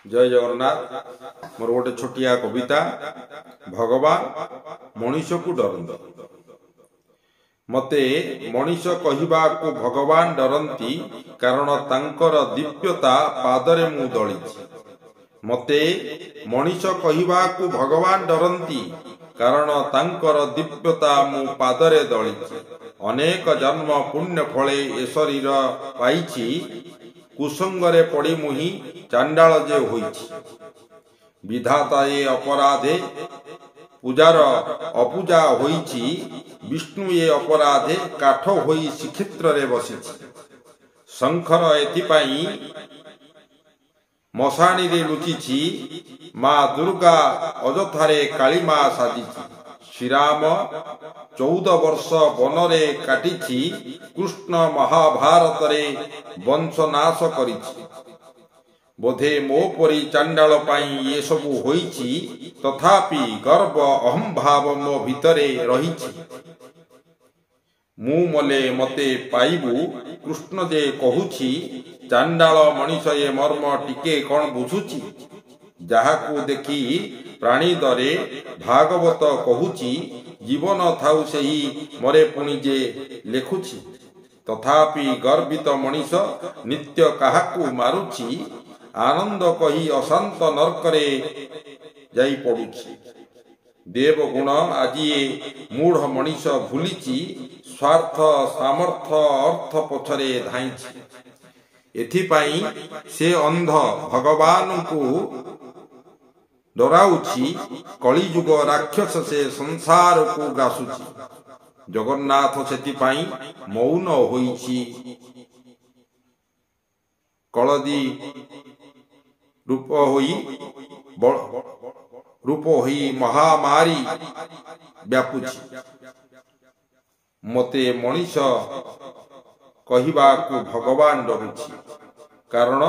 जय जगन्नाथ। मोर गोटे छोटिया कविता भगवान मनीष को डरंती। मते मनीष कहवा को भगवान डरंती कारण तांकर दिव्यता पादरे मु दलिछि। मते मनीष कहवा को भगवान डरंती कारण तांकर दिव्यता मु पादरे दलिछि। अनेक जन्म पुण्य फले ए शरीर पाइछि। कुसंगरे पड़ी मुहि चांडाल जे होइछि। विधाता ए अपराधे पूजार अपूजा होइछि। विष्णु ए अपराधे काठ होई श्रीक्षेत्र रे बसिछि। शंकर एथिपाई मशाणी रे लुचिछि। माँ दुर्गा अजथारे काली माँ साजिछि। श्रीराम 14 वर्ष वनरे काटिछि। कृष्ण महाभारत रे वंशनाश करिछि। बोधे मो परी चांडाल पाई ये सबु होइछि। तथापि गर्व अहम भाव मो भितरे रहिछि। मु मले मते पाइबु कृष्ण जे कहुछि। चांडाल मनीष ये मर्म टिके कौन बुझुछि। जाहाकू देखि प्राणी दरे भागवत कहुछि। जीवन थाउ सेही मरे पुणी जे लेखुछि। तथापि गर्वित मनीष नित्य काहाकू मारुछि। आनंद कही अशांत नरकरे जाई पड़ुछि। देव गुण आजी मूढ़ मनीष भूलिछि। स्वार्थ सामर्थ्य अर्थ पछरे धाइछि। एथिपाई से अंध भगवान को डराउछि। कलिजुग राक्षस से संसार को ग्रासुछि। जगन्नाथ सेथिपाई मौन होइछि। कलदी रूप होई महामारी व्यापुछि। मते मनीष कहवा को भगवान डरुछि कारण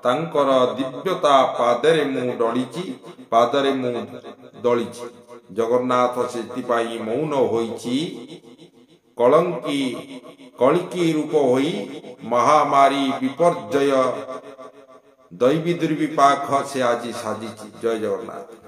तांकर दिव्यता पादरे मु डलिछि। पादरे मु दलिछि। जगन्नाथ सेथिपाई मौन होइछि। कलिकी रूप होई महामारी विपर्जय दैवी दुर्विपाक से आज साजिछि। जय जगन्नाथ।